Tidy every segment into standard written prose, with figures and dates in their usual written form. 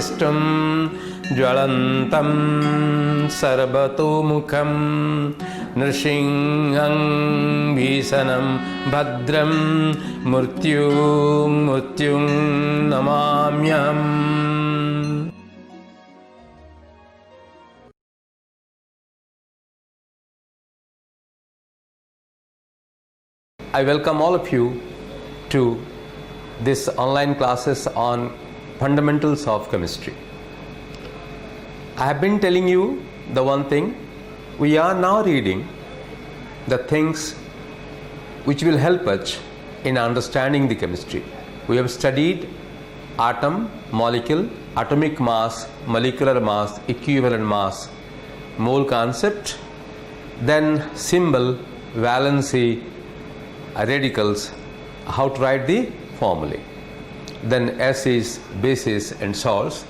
दृष्टुं ज्वलन्तं सर्वतोमुखं नृसिंहं भीषणं भद्रं मृत्युं नमाम्यहम्. I welcome all of you to this online classes on fundamentals of chemistry. I have been telling you the one thing, we are now reading the things which will help us in understanding the chemistry. We have studied atom, molecule, atomic mass, molecular mass, equivalent mass, mole concept, then symbol, valency, radicals, how to write the formulae, then acids, bases and salts.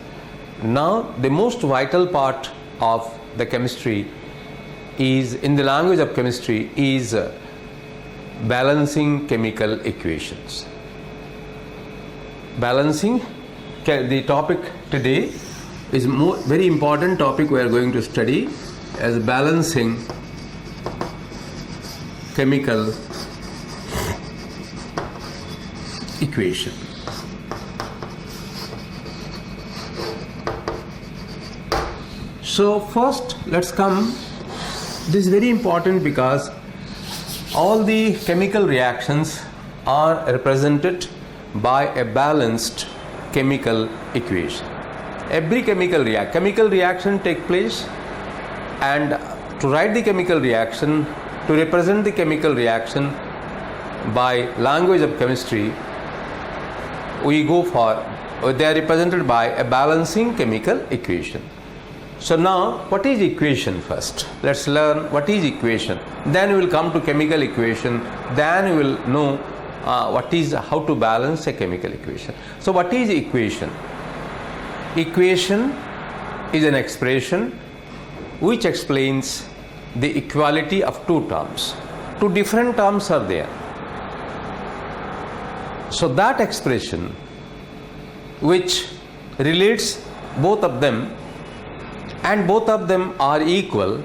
Now the most vital part of the chemistry is, in the language of chemistry, is balancing chemical equations. Balancing, the topic today is very important topic we are going to study as balancing chemical equation. So first let's come, this is very important because all the chemical reactions are represented by a balanced chemical equation. Every chemical reaction take place, and to write the chemical reaction, to represent the chemical reaction by language of chemistry, we go for, they are represented by a balancing chemical equation. So now what is equation first? Let's learn what is equation. Then we will come to chemical equation. Then we will know how to balance a chemical equation. So what is equation? Equation is an expression which explains the equality of two terms. Two different terms are there. So that expression which relates both of them and both of them are equal,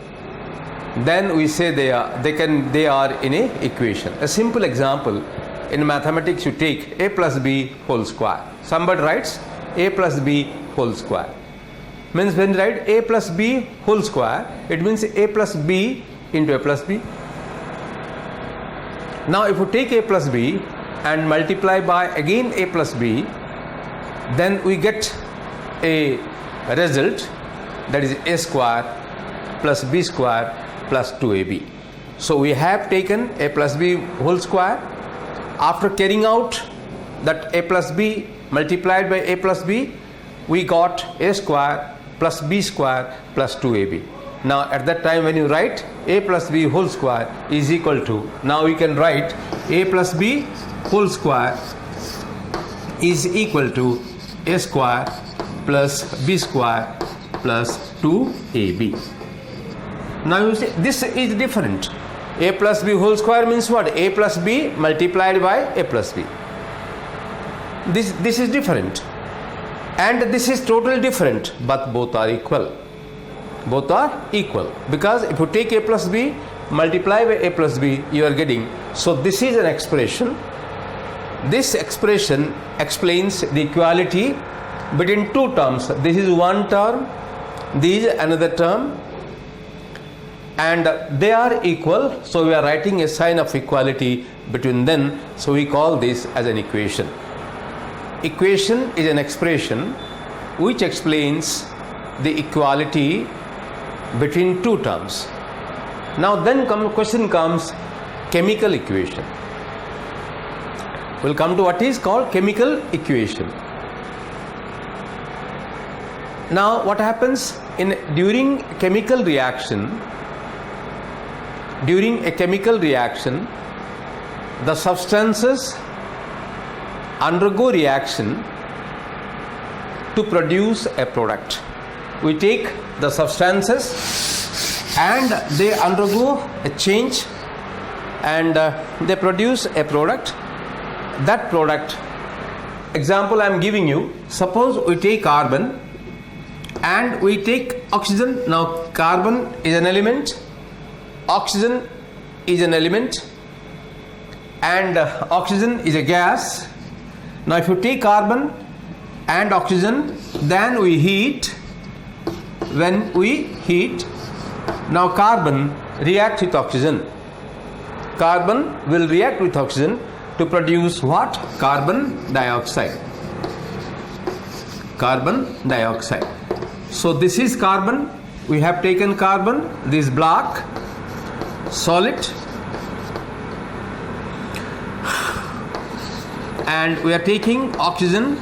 then we say they are in a equation. A simple example, in mathematics you take a plus b whole square. Somebody writes a plus b whole square. Means when you write a plus b whole square, it means a plus b into a plus b. Now if you take a plus b and multiply by again a plus b, then we get a result, that is a square plus b square plus 2ab. So we have taken a plus b whole square. After carrying out that a plus b multiplied by a plus b, we got a square plus b square plus 2ab. Now at that time when you write a plus b whole square is equal to, now we can write a plus b whole square is equal to a square plus b square plus 2ab. Now you see this is different. A plus b whole square means what? A plus b multiplied by a plus b. This is different, and this is totally different, but both are equal. Both are equal because if you take a plus b multiply by a plus b, you are getting. So this is an expression. This expression explains the equality between two terms. This is one term, this is another term, and they are equal. So we are writing a sign of equality between them. So we call this as an equation. Equation is an expression which explains the equality between two terms. Now then question comes chemical equation. We'll come to what is called chemical equation. Now what happens during a chemical reaction, the substances undergo reaction to produce a product. We take the substances and they undergo a change and they produce a product. That product, example I am giving you, suppose we take carbon and we take oxygen. Now carbon is an element, oxygen is an element, and oxygen is a gas. Now if you take carbon and oxygen, then we heat. When we heat, now carbon reacts with oxygen. Carbon will react with oxygen to produce what? Carbon dioxide. Carbon dioxide. So this is carbon. We have taken carbon, this black, solid, and we are taking oxygen,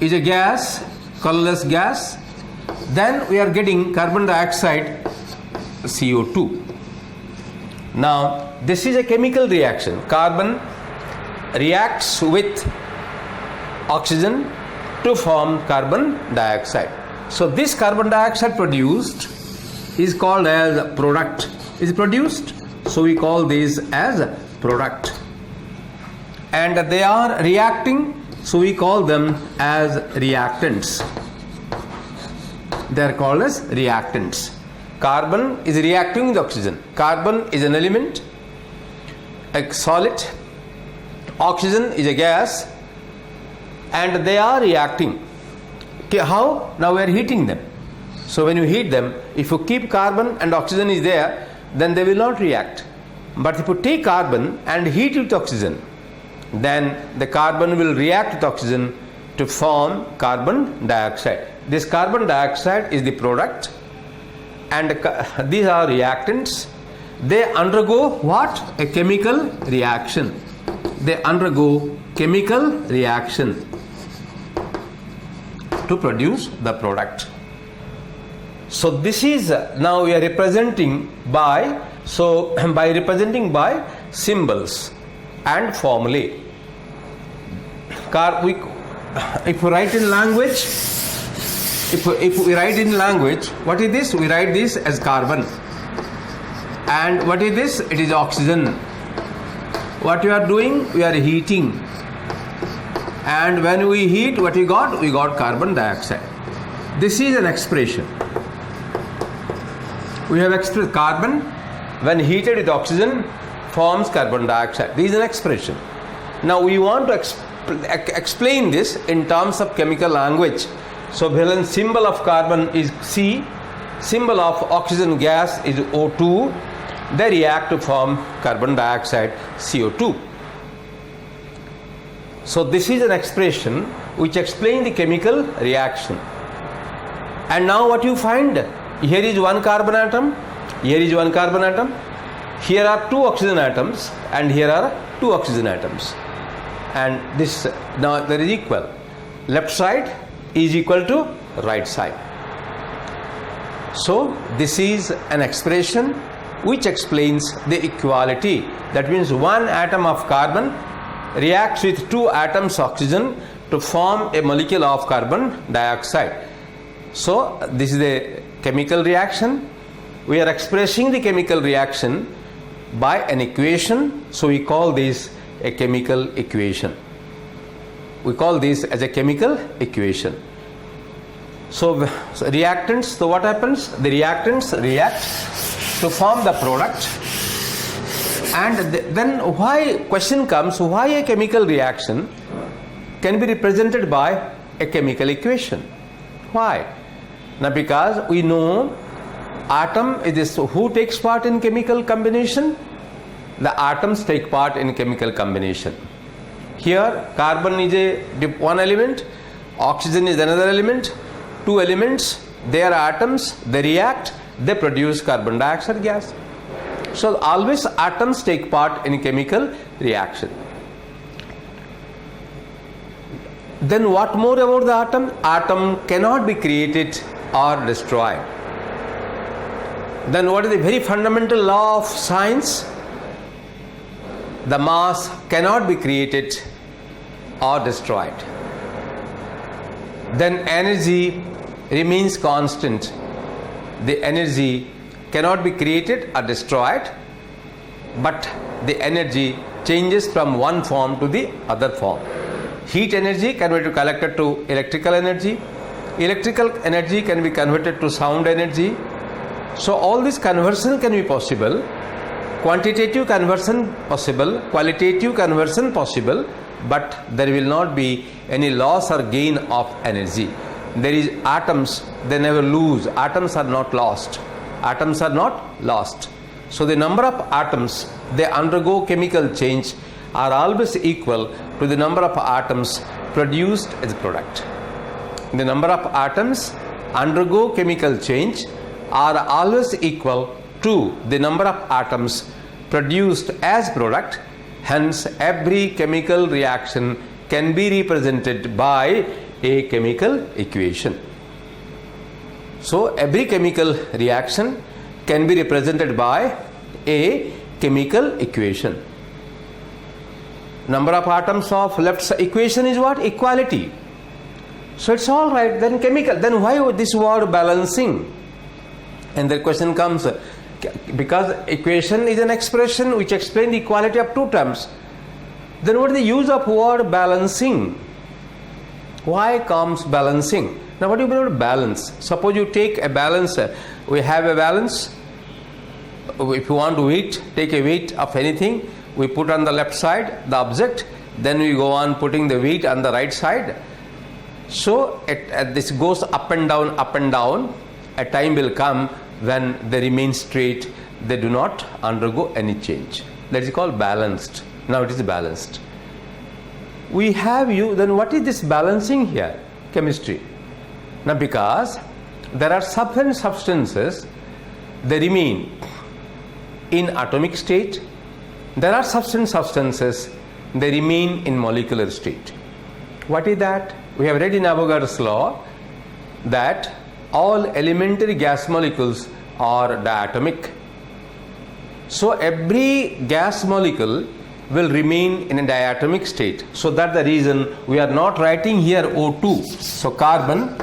is a gas, colorless gas. Then we are getting carbon dioxide, CO2. Now this is a chemical reaction. Carbon reacts with oxygen to form carbon dioxide. So this carbon dioxide produced is called as a product. Is produced, so we call this as a product. And they are reacting, so we call them as reactants. They are called as reactants. Carbon is reacting with oxygen. Carbon is an element, a solid. Oxygen is a gas, and they are reacting. Okay, how? Now we are heating them. So when you heat them, if you keep carbon and oxygen is there, then they will not react. But if you take carbon and heat it with oxygen, then the carbon will react with oxygen to form carbon dioxide. This carbon dioxide is the product, and these are reactants. They undergo what? A chemical reaction. They undergo chemical reaction to produce the product. So this is now we are representing by symbols and formulae. If we write in language, if we write in language, what is this? We write this as carbon. And what is this? It is oxygen. What we are doing? We are heating. And when we heat, what we got? We got carbon dioxide. This is an expression. We have expressed carbon when heated with oxygen forms carbon dioxide. This is an expression. Now we want to explain this in terms of chemical language. So Valen symbol of carbon is C, symbol of oxygen gas is O2. They react to form carbon dioxide, CO2. So this is an expression which explains the chemical reaction. And now what you find? Here is one carbon atom, here is one carbon atom, here are two oxygen atoms, and here are two oxygen atoms. And this now there is equal. Left side is equal to right side. So this is an expression which explains the equality. That means one atom of carbon reacts with two atoms of oxygen to form a molecule of carbon dioxide. So this is the chemical reaction. We are expressing the chemical reaction by an equation. So we call this a chemical equation. We call this as a chemical equation. So reactants, so what happens? The reactants react to form the product. And then why, question comes, why a chemical reaction can be represented by a chemical equation? Why? Now because we know atom is this, who takes part in chemical combination? The atoms take part in chemical combination. Here carbon is one element, oxygen is another element, two elements, they are atoms, they react, they produce carbon dioxide gas. So always atoms take part in chemical reaction. Then what more about the atom? Atom cannot be created or destroyed. Then what is the very fundamental law of science? The mass cannot be created or destroyed. Then energy remains constant. The energy cannot be created or destroyed, but the energy changes from one form to the other form. Heat energy can be collected to electrical energy, electrical energy can be converted to sound energy. So all this conversion can be possible, quantitative conversion possible, qualitative conversion possible, but there will not be any loss or gain of energy. There is atoms, they never lose. Atoms are not lost. Atoms are not lost. So the number of atoms, they undergo chemical change, are always equal to the number of atoms produced as a product. The number of atoms undergo chemical change are always equal to the number of atoms produced as product. Hence, every chemical reaction can be represented by a chemical equation. So, every chemical reaction can be represented by a chemical equation. Number of atoms of left equation is what? Equality. So, it's all right. Then chemical. Then why this word balancing? And the question comes, because equation is an expression which explains the equality of two terms. Then what is the use of word balancing? Why comes balancing? Now what do you mean by balance? Suppose you take a balance. We have a balance. If you want to weight, take a weight of anything. We put on the left side the object. Then we go on putting the weight on the right side. So this goes up and down, up and down. A time will come when they remain straight. They do not undergo any change. That is called balanced. Now it is balanced. We have you, then what is this balancing here? Chemistry. Now because there are certain substances, they remain in atomic state. There are certain substances, they remain in molecular state. What is that? We have read in Avogadro's law that all elementary gas molecules are diatomic. So every gas molecule will remain in a diatomic state. So that's the reason we are not writing here O2. So carbon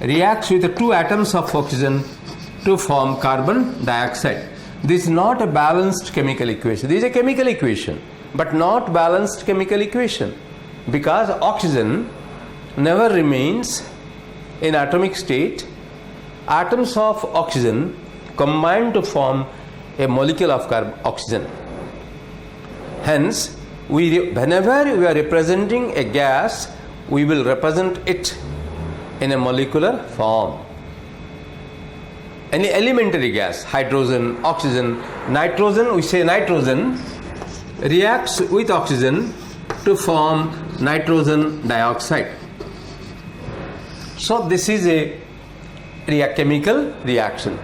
reacts with the two atoms of oxygen to form carbon dioxide. This is not a balanced chemical equation. This is a chemical equation, but not balanced chemical equation, because oxygen never remains in atomic state. Atoms of oxygen combine to form a molecule of oxygen. Hence, whenever we are representing a gas, we will represent it in a molecular form. Any elementary gas, hydrogen, oxygen, nitrogen, we say nitrogen reacts with oxygen to form nitrogen dioxide. So this is a chemical reaction.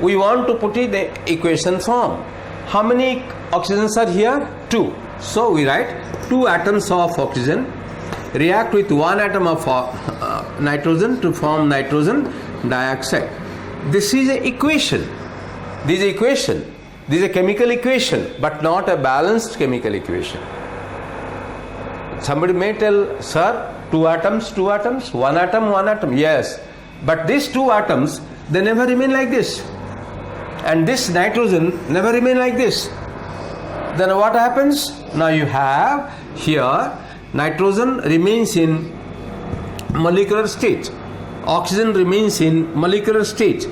We want to put it in the equation form. How many oxygens are here? 2. So we write 2 atoms of oxygen react with 1 atom of nitrogen to form nitrogen dioxide. This is an equation. This is an equation. This is a chemical equation, but not a balanced chemical equation. Somebody may tell, sir, 2 atoms, 2 atoms, 1 atom, 1 atom. Yes, but these 2 atoms, they never remain like this. And this nitrogen never remain like this. Then what happens? Now you have here nitrogen remains in molecular state, oxygen remains in molecular state,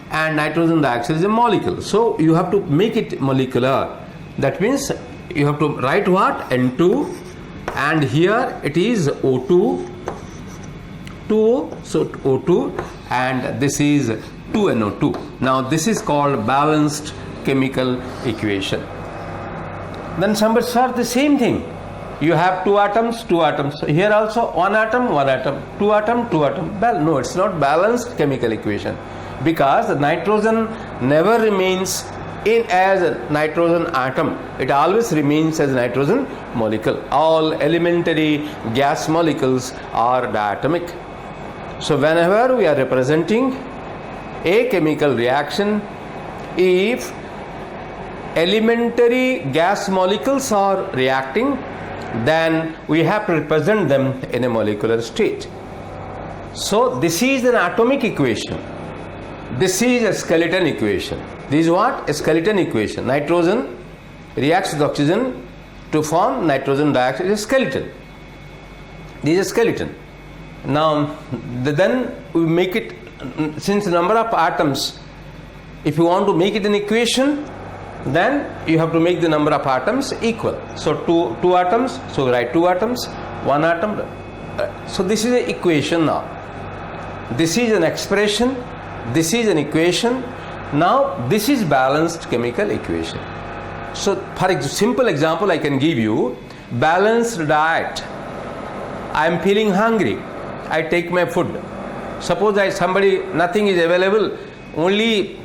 and nitrogen dioxide is a molecule. So you have to make it molecular. That means you have to write what? N2, and here it is O2, 2O, so O2, and this is 2NO2. Now this is called balanced chemical equation. Then somebody said the same thing. You have 2 atoms, 2 atoms. Here also 1 atom, 1 atom, 2 atom, 2 atom. Well, no, it's not balanced chemical equation, because the nitrogen never remains in as a nitrogen atom. It always remains as a nitrogen molecule. All elementary gas molecules are diatomic. So whenever we are representing a chemical reaction, if elementary gas molecules are reacting, then we have to represent them in a molecular state. So this is an atomic equation. This is a skeleton equation. This is what? A skeleton equation. Nitrogen reacts with oxygen to form nitrogen dioxide. Is a skeleton. This is a skeleton. Now, then we make it, since the number of atoms, if you want to make it an equation, then you have to make the number of atoms equal. So two atoms, so write 2 atoms, 1 atom. So this is an equation now. This is an expression, this is an equation. Now this is balanced chemical equation. So for simple example I can give you, balanced diet. I am feeling hungry, I take my food. Suppose nothing is available, only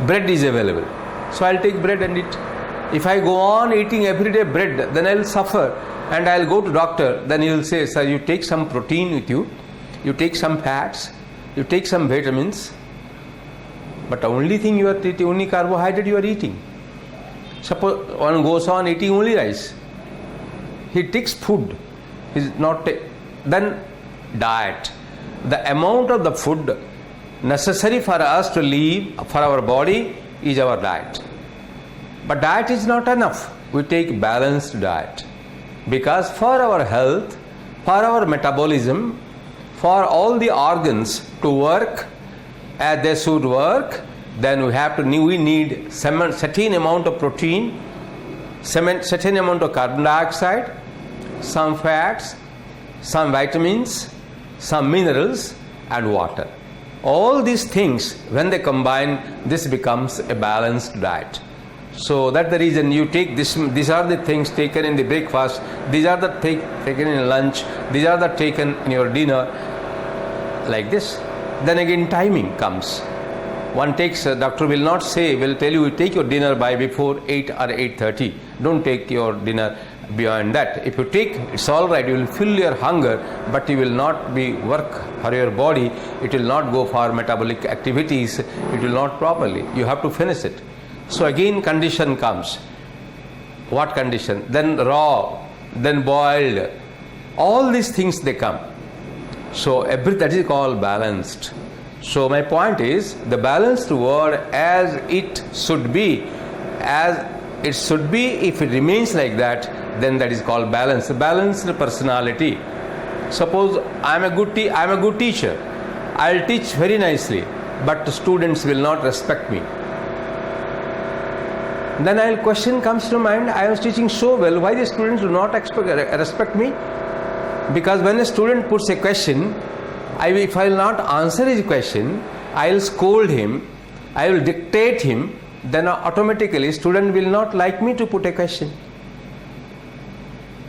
bread is available. So I'll take bread and eat. If I go on eating every day bread, then I'll suffer and I'll go to doctor. Then he will say, sir, you take some protein with you, you take some fats, you take some vitamins, but the only thing you are eating, only carbohydrate you are eating. Suppose one goes on eating only rice, he takes food, he's not then diet. The amount of the food necessary for us to live, for our body, is our diet. But diet is not enough. We take balanced diet. Because for our health, for our metabolism, for all the organs to work as they should work, then we need certain amount of protein, certain amount of carbon dioxide, some fats, some vitamins, some minerals and water. All these things, when they combine, this becomes a balanced diet. So that's the reason you take this. These are the things taken in the breakfast, these are the taken in lunch, these are the taken in your dinner, like this. Then again timing comes. One takes, doctor will not say, will tell you take your dinner by before 8 or 8:30. Don't take your dinner beyond that. If you take, it's all right, you will fill your hunger, but you will not be work for your body, it will not go for metabolic activities, it will not properly. You have to finish it. So again condition comes. What condition? Then raw, then boiled. All these things they come. So that is called balanced. So my point is, the balanced word as it should be, if it remains like that, then that is called balance. Balanced personality. Suppose I am a good teacher, I'll teach very nicely, but the students will not respect me. Then a question comes to mind, I was teaching so well, why the students do not respect me? Because when a student puts a question, if I will not answer his question, I will scold him, I will dictate him, then automatically student will not like me to put a question.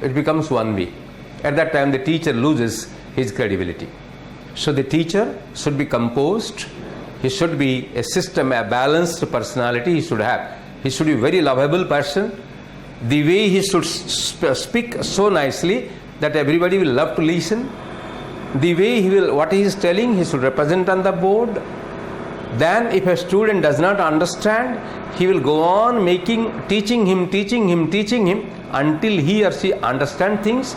It becomes one way. At that time the teacher loses his credibility. So the teacher should be composed, he should be a balanced personality he should have. He should be a very lovable person. The way he should speak so nicely that everybody will love to listen. The way what he is telling, he should represent on the board. Then if a student does not understand, he will go on teaching him until he or she understands things.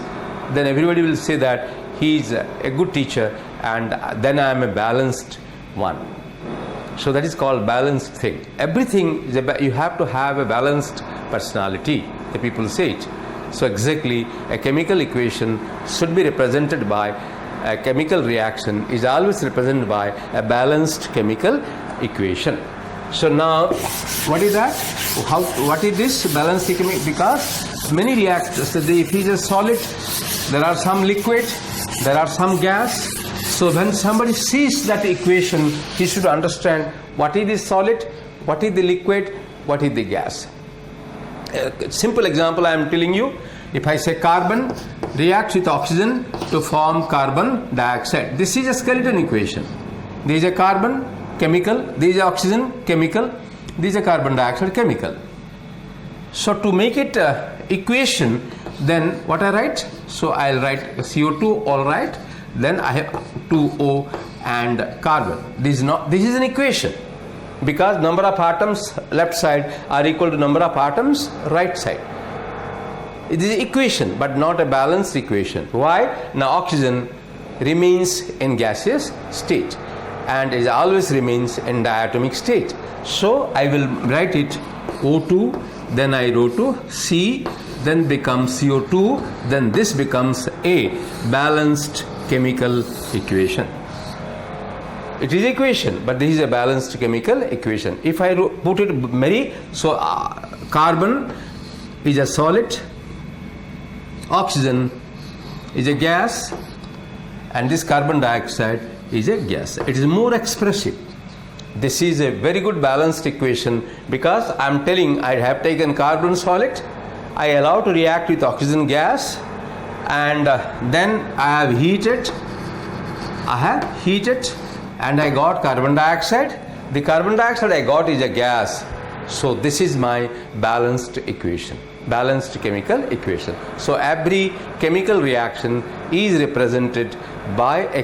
Then everybody will say that he is a good teacher, and then I am a balanced one. So that is called balanced thing. Everything, you have to have a balanced personality. The people say it. So exactly, a chemical equation should be represented by a chemical reaction is always represented by a balanced chemical equation. So now, what is that? What is this balanced chemical? Because many reactors, if it is a solid, there are some liquid, there are some gas. So when somebody sees that equation, he should understand what is the solid, what is the liquid, what is the gas. A simple example I am telling you. If I say carbon reacts with oxygen to form carbon dioxide. This is a skeleton equation. There is a carbon, chemical, there is oxygen, chemical, there is a carbon dioxide, chemical. So to make it equation, then what I write? So I'll write CO2, all right. Then I have 2O and carbon. This is an equation, because number of atoms left side are equal to number of atoms right side. It is an equation, but not a balanced equation. Why? Now oxygen remains in gaseous state and it always remains in diatomic state. So I will write it O2, then I wrote to C, then becomes CO2, then this becomes a balanced chemical equation. It is equation, but this is a balanced chemical equation. If I put it very, so carbon is a solid, oxygen is a gas, and this carbon dioxide is a gas. It is more expressive. This is a very good balanced equation because I am telling I have taken carbon solid, I allow to react with oxygen gas, and then I have heated and I got carbon dioxide. The carbon dioxide I got is a gas. So this is my balanced equation, balanced chemical equation. So every chemical reaction is represented by a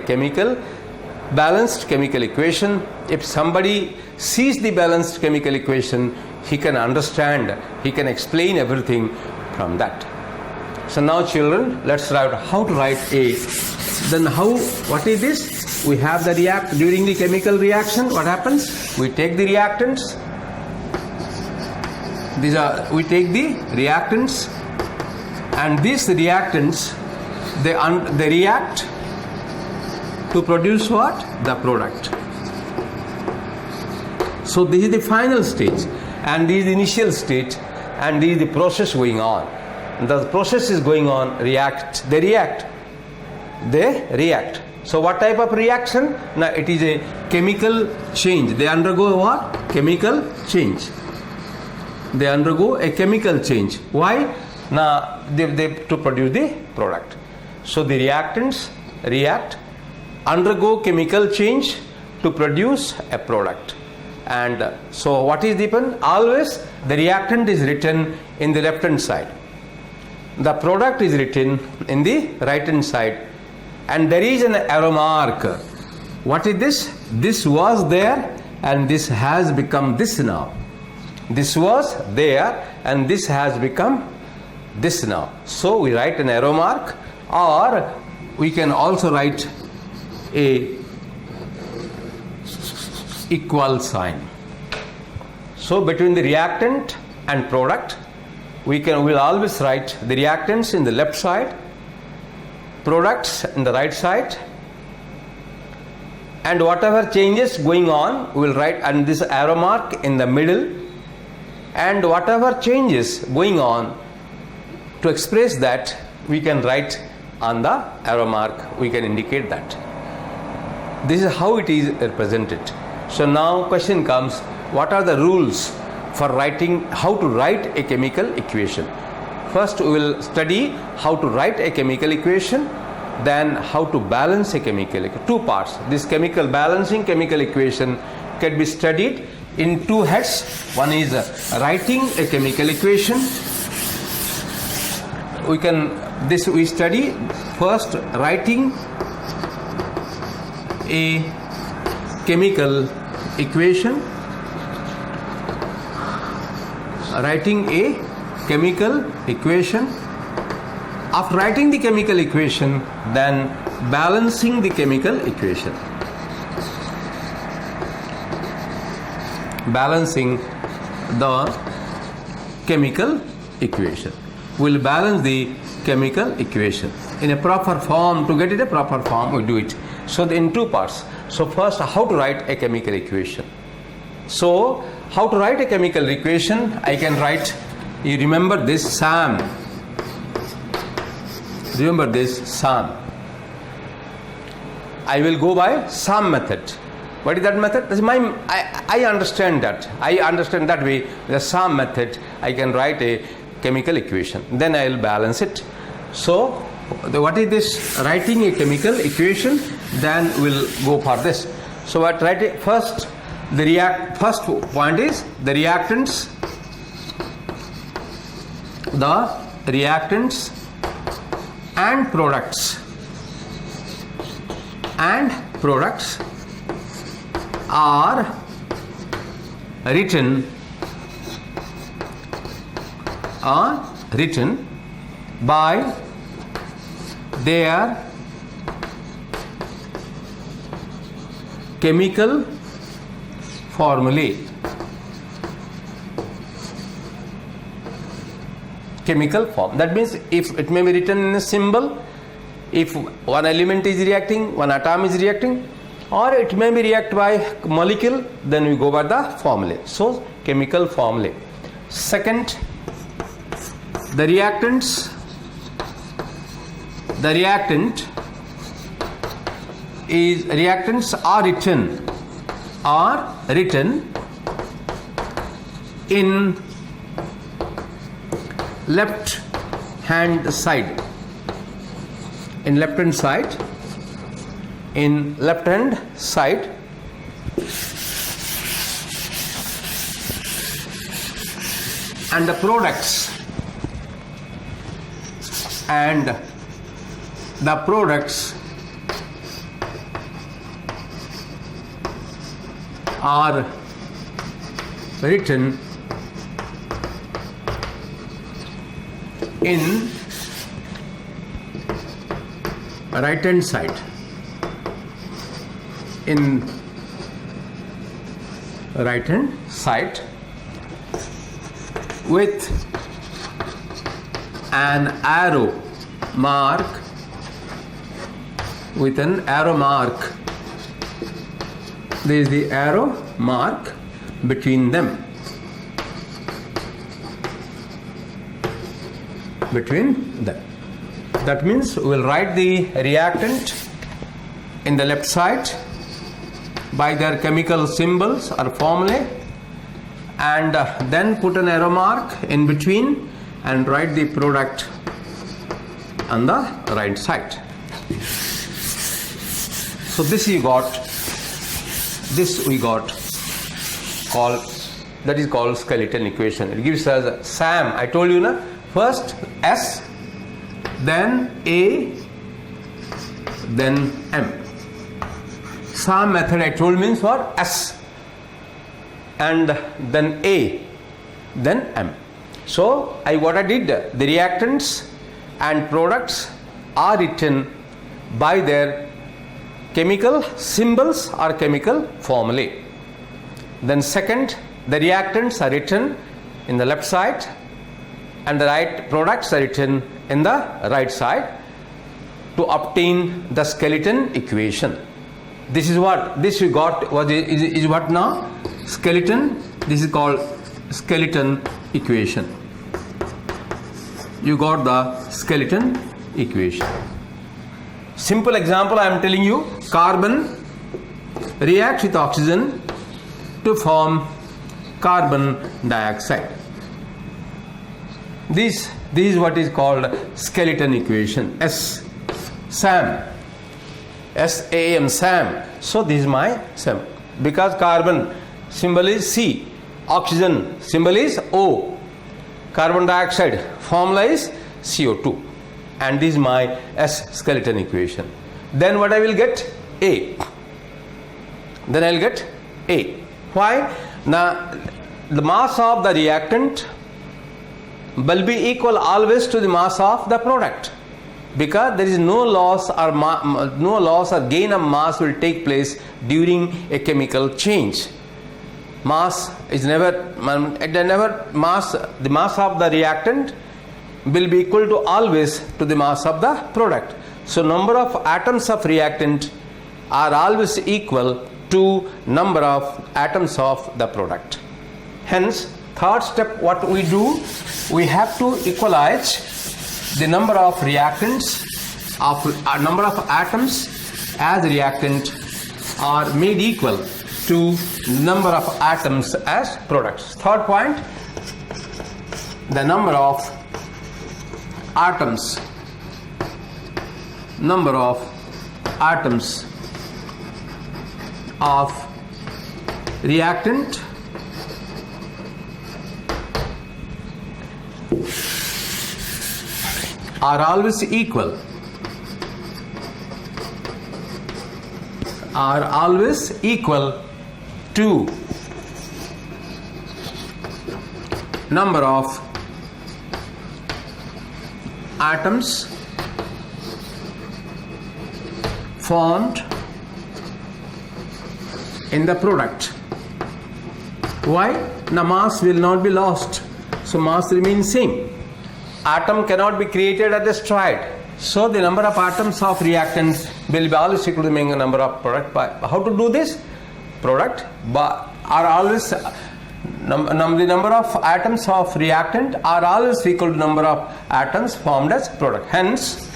balanced chemical equation. If somebody sees the balanced chemical equation, he can understand, he can explain everything from that. So now children, let's write how to write A. Then what is this? We have the during the chemical reaction, what happens? We take the reactants. We take the reactants, and these reactants, they react to produce what? The product. So this is the final stage, and this is the initial stage, and this is the process going on. The process is going on. They react. So what type of reaction? Now it is a chemical change. They undergo what? Chemical change. They undergo a chemical change. Why? Now they to produce the product. So the reactants undergo chemical change to produce a product. And so what is the always the reactant is written in the left hand side. The product is written in the right hand side. And there is an arrow mark. What is this? This was there and this has become this now. This was there and this has become this now. So we write an arrow mark, or we can also write a equal sign. So between the reactant and product, we'll always write the reactants in the left side, products in the right side, and whatever changes going on we'll write and this arrow mark in the middle, and whatever changes going on to express that we can write on the arrow mark, we can indicate that. This is how it is represented. So now question comes, what are the rules for how to write a chemical equation? First we will study how to write a chemical equation, then how to balance a chemical equation. Two parts. This balancing chemical equation can be studied in two heads. One is writing a chemical equation. We study first writing a chemical equation. Writing a chemical equation. After writing the chemical equation, then balancing the chemical equation. Balancing the chemical equation. We'll balance the chemical equation in a proper form. To get it a proper form, we do it. So in two parts. So first, how to write a chemical equation. So how to write a chemical equation? I can write, you remember this SAM. Remember this SAM. I will go by SAM method. What is that method? I understand that. I understand that way. The SAM method, I can write a chemical equation. Then I will balance it. So what is this? Writing a chemical equation. Then we'll go for this. So what write first? First point is the reactants. The reactants and products are written by their chemical formulae. Chemical form. That means if it may be written in a symbol, if one element is reacting, one atom is reacting, or it may be react by molecule, then we go by the formula. So chemical formula. Second, the reactants, the reactants are written in left hand side, in left hand side, in left hand side, and the products are written in right hand side, in right hand side, with an arrow mark, with an arrow mark. There is the arrow mark between them, That means we will write the reactant in the left side by their chemical symbols or formulae, and then put an arrow mark in between and write the product on the right side. So this we got called, that is called skeleton equation. It gives us SAM. I told you na, first S, then A, then M. SAM method I told means for S, and then A, then M. So what I did, the reactants and products are written by their chemical symbols or chemical formulae. Then second, the reactants are written in the left side and the right products are written in the right side to obtain the skeleton equation. This is what this we got is what now? Skeleton. This is called skeleton equation. You got the skeleton equation. Simple example I am telling you. Carbon reacts with oxygen to form carbon dioxide. This is what is called skeleton equation. SAM. SAM, SAM. So this is my SAM. Because carbon symbol is C, oxygen symbol is O, carbon dioxide formula is CO2, and this is my S skeleton equation. Then what I will get? A. Then I will get A. Why? Now the mass of the reactant will be equal always to the mass of the product, because there is no loss or gain of mass will take place during a chemical change. Mass is never the mass of the reactant will be equal to always to the mass of the product. So number of atoms of reactant are always equal to number of atoms of the product. Hence, third step, what we do, we have to equalize the number of reactants of number of atoms as reactant are made equal to number of atoms as products. Third point, the number of atoms of reactant are always equal to number of atoms formed in the product. Why? The mass will not be lost, so mass remains same. Atom cannot be created or destroyed. So the number of atoms of reactants will be always equal to the number of product. By how to do this? Product are always the number of atoms of reactant are always equal to number of atoms formed as product. Hence,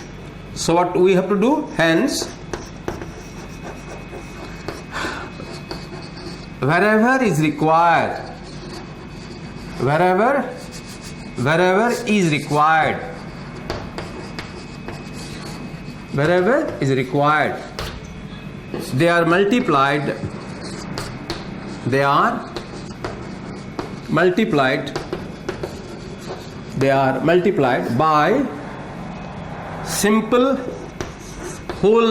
so what we have to do? Hence, wherever is required, wherever is required, they are multiplied by simple whole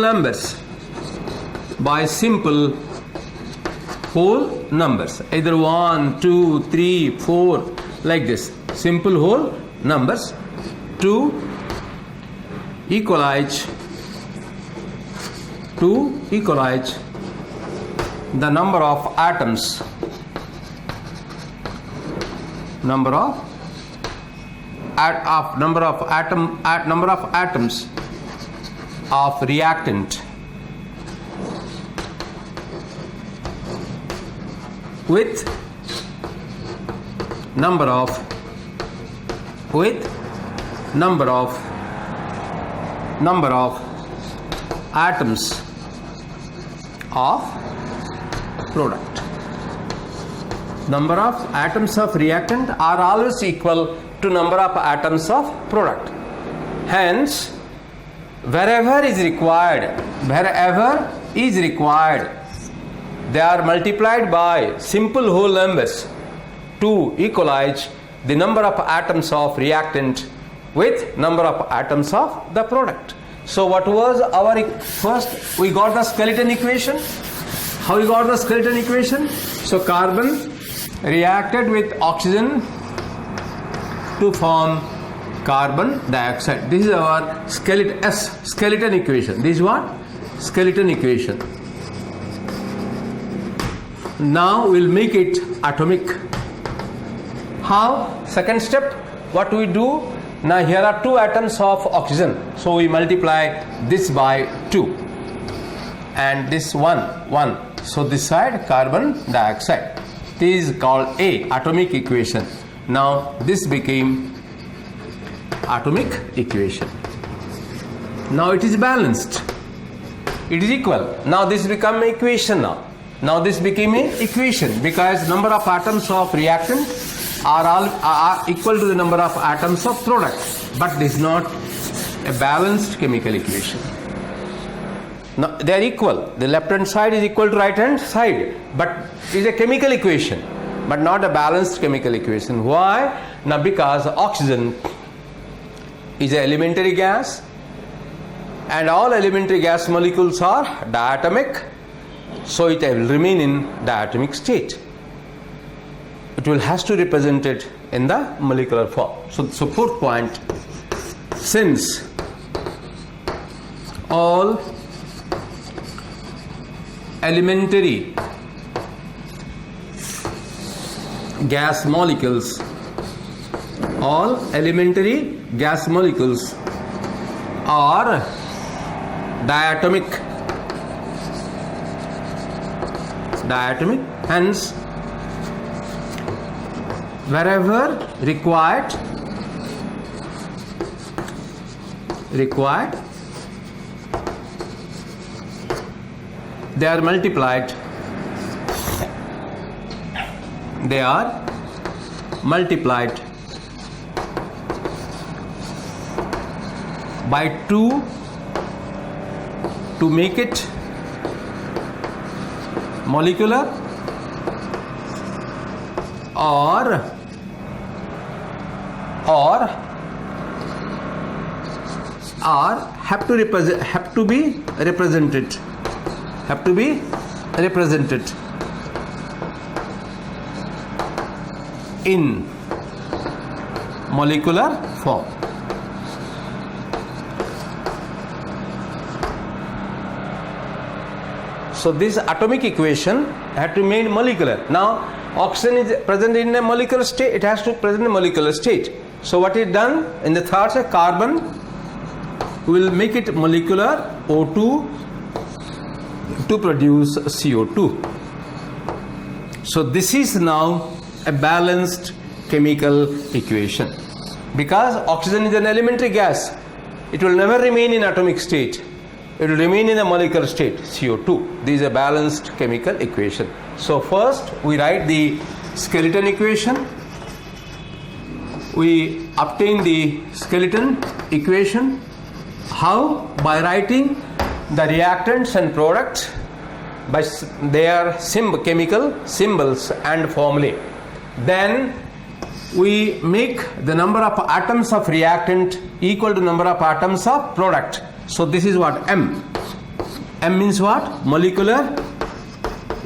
numbers, either 1, 2, 3, 4, like this, simple whole numbers, to equalize the number of atoms of reactant with number of atoms of product. Number of atoms of reactant are always equal to number of atoms of product. Hence, wherever is required, they are multiplied by simple whole numbers to equalize the number of atoms of reactant with number of atoms of the product. So what was our first? We got the skeleton equation. How we got the skeleton equation? So carbon reacted with oxygen to form carbon dioxide. This is our skeleton equation. This is what? Skeleton equation. Now we'll make it atomic. How? Second step, what we do? Now here are 2 atoms of oxygen. So we multiply this by 2. And this 1. So this side carbon dioxide. This is called A, atomic equation. Now this became atomic equation. Now it is balanced. It is equal. Now this become equation now. Now this became an equation because number of atoms of reactant are equal to the number of atoms of product. But this is not a balanced chemical equation. Now they are equal. The left hand side is equal to right hand side. But it is a chemical equation, but not a balanced chemical equation. Why? Now because oxygen is an elementary gas and all elementary gas molecules are diatomic. So it will remain in diatomic state. It will has to represent it in the molecular form. So fourth point, since all elementary gas molecules are diatomic, hence wherever required they are multiplied by 2 to make it molecular, or have to be represented in molecular form. So this atomic equation had to be made molecular. Now oxygen is present in a molecular state, it has to present in a molecular state. So what is done in the third, carbon we will make it molecular O2 to produce CO2. So this is now a balanced chemical equation. Because oxygen is an elementary gas, it will never remain in atomic state. It will remain in a molecular state, CO2. This is a balanced chemical equation. So first we write the skeleton equation. We obtain the skeleton equation. How? By writing the reactants and products by their chemical symbols and formulae. Then we make the number of atoms of reactant equal to number of atoms of product. So this is what? M. M means what? Molecular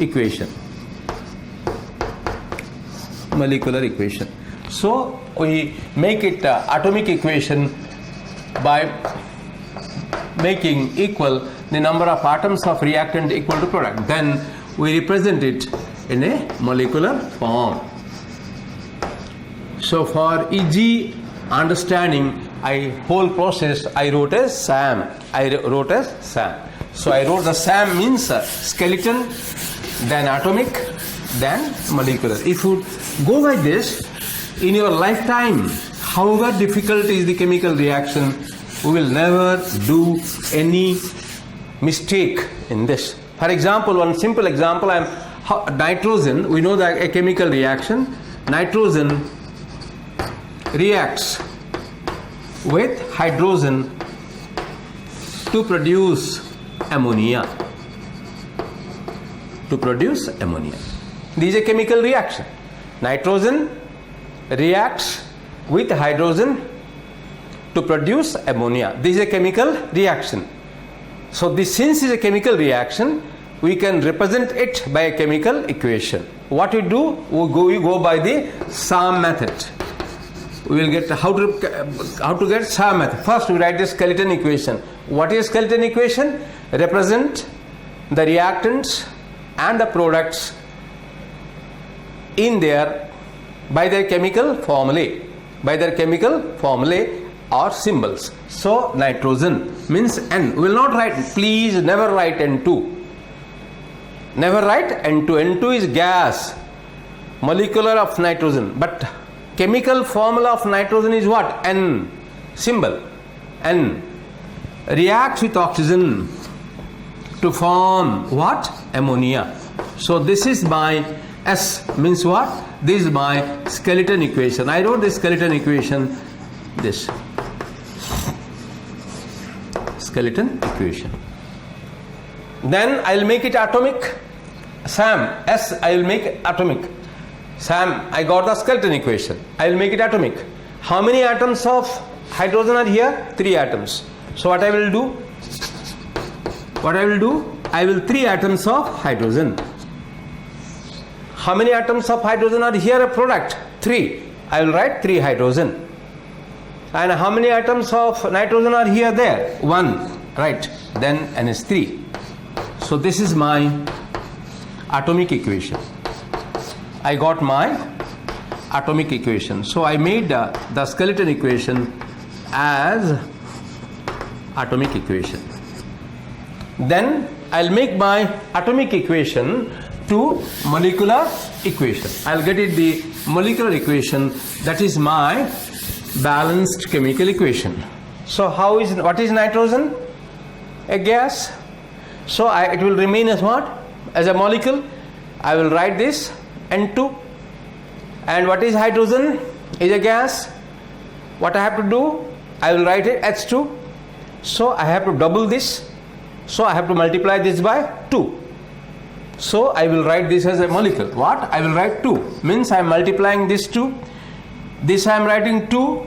equation. Molecular equation. So we make it atomic equation by making equal the number of atoms of reactant equal to product. Then we represent it in a molecular form. So for easy understanding, whole process I wrote as SAM. So I wrote the SAM means skeleton, then atomic, then molecular. If you go by this, in your lifetime, however difficult is the chemical reaction, we will never do any mistake in this. For example, one simple example, nitrogen, we know that a chemical reaction, nitrogen reacts with hydrogen to produce ammonia. This is a chemical reaction. Nitrogen reacts with hydrogen to produce ammonia. This is a chemical reaction. So since it is a chemical reaction, we can represent it by a chemical equation. What we do? We go by the SAM method. We will get how to get SAM method. First we write the skeleton equation. What is skeleton equation? Represent the reactants and the products in their by their chemical formulae or symbols. So nitrogen means N. We will not write, please never write N2. Never write N2. N2 is gas, molecular of nitrogen. But chemical formula of nitrogen is what? N. Symbol N. Reacts with oxygen to form what? Ammonia. So this is my S means what? This is my skeleton equation. I wrote the skeleton equation, this skeleton equation. Then I will make it atomic. SAM, S I will make atomic. SAM, I got the skeleton equation. I will make it atomic. How many atoms of hydrogen are here? 3 atoms. So what I will do? I will 3 atoms of hydrogen. How many atoms of hydrogen are here? A product? 3. I will write 3 hydrogen. And how many atoms of nitrogen are here? There? 1. Right. Then NH3. So this is my atomic equation. I got my atomic equation. So I made the skeleton equation as atomic equation. Then I'll make my atomic equation to molecular equation. I'll get it the molecular equation, that is my balanced chemical equation. So what is nitrogen? A gas. So it will remain as what? As a molecule. I will write this N2. And what is hydrogen? Is a gas. What I have to do? I will write it H2. So I have to double this. So I have to multiply this by 2. So I will write this as a molecule. What? I will write 2. Means I am multiplying this 2. This I am writing 2.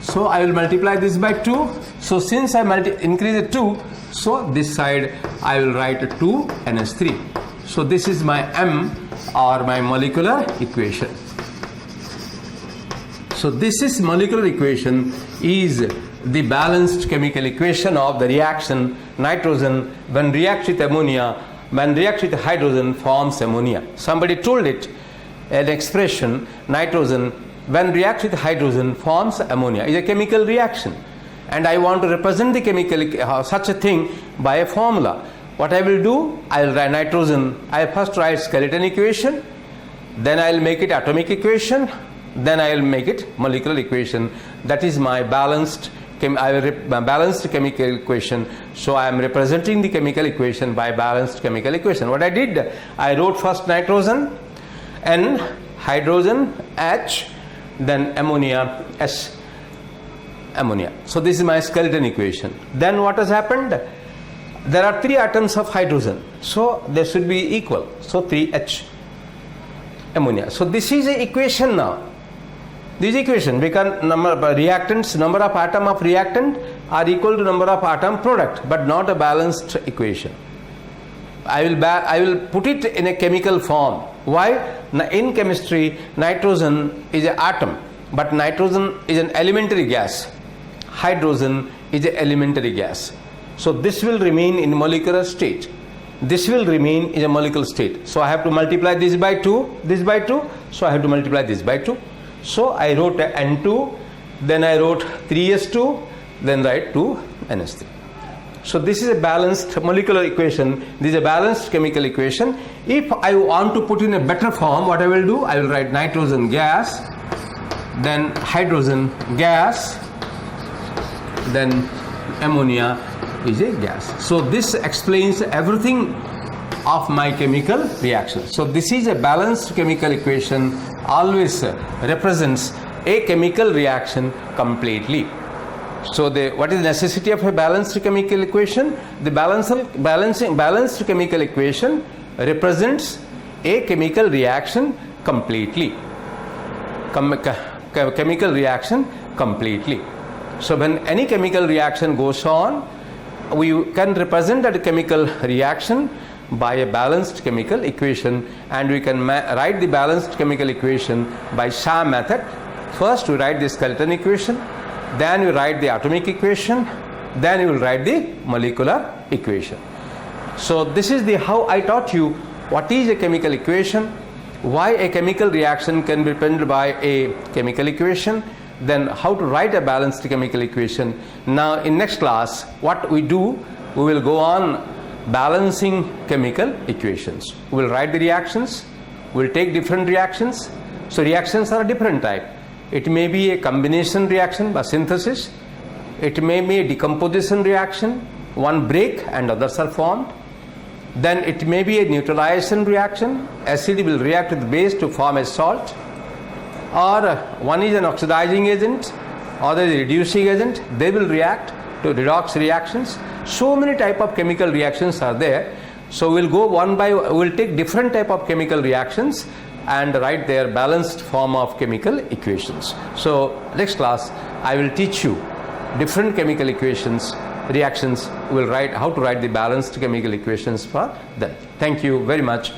So I will multiply this by 2. So since I increase it 2, so this side I will write 2 NH3. So this is my M or my molecular equation. So this is molecular equation is the balanced chemical equation of the reaction nitrogen when reacts with ammonia, when reacts with hydrogen forms ammonia. Somebody told it, an expression, nitrogen when reacts with hydrogen forms ammonia. Is a chemical reaction. and I want to represent the chemical such a thing by a formula. What I will do, I will write nitrogen. I first write skeleton equation, then I will make it atomic equation, then I will make it molecular equation. That is my balanced chemical equation. So I am representing the chemical equation by balanced chemical equation. What I did, I wrote first nitrogen, N, hydrogen, H, then ammonia, S, ammonia. So this is my skeleton equation. Then what has happened? There are 3 atoms of hydrogen, so they should be equal. So 3H, ammonia. So this is a equation now. This equation, because number of atom of reactant are equal to number of atom product, but not a balanced equation. I will put it in a chemical form. Why? In chemistry, nitrogen is an atom, but nitrogen is an elementary gas. Hydrogen is an elementary gas. So this will remain in molecular state. This will remain in a molecular state. So I have to multiply this by 2, this by 2. So I have to multiply this by 2. So I wrote N2, then I wrote 3S2, then write 2NS3. So this is a balanced molecular equation. This is a balanced chemical equation. If I want to put in a better form, what I will do, I will write nitrogen gas, then hydrogen gas, then ammonia is a gas. So this explains everything of my chemical reaction. So this is a balanced chemical equation, always represents a chemical reaction completely. So what is the necessity of a balanced chemical equation? The balanced chemical equation represents a chemical reaction completely. Chemical reaction completely. So when any chemical reaction goes on, we can represent that chemical reaction by a balanced chemical equation, and we can write the balanced chemical equation by SAM method. First we write the skeleton equation, then we write the atomic equation, then you will write the molecular equation. So this is how I taught you what is a chemical equation, why a chemical reaction can be represented by a chemical equation, then how to write a balanced chemical equation. Now in next class, what we do, we will go on balancing chemical equations. We will write the reactions, we will take different reactions. So reactions are a different type. It may be a combination reaction by synthesis, it may be a decomposition reaction, one break and others are formed. Then it may be a neutralization reaction, acid will react with base to form a salt, or one is an oxidizing agent, other is a reducing agent, they will react to redox reactions. So many type of chemical reactions are there. So we'll go we'll take different type of chemical reactions and write their balanced form of chemical equations. So next class I will teach you different chemical equations, reactions. We'll write how to write the balanced chemical equations for them. Thank you very much.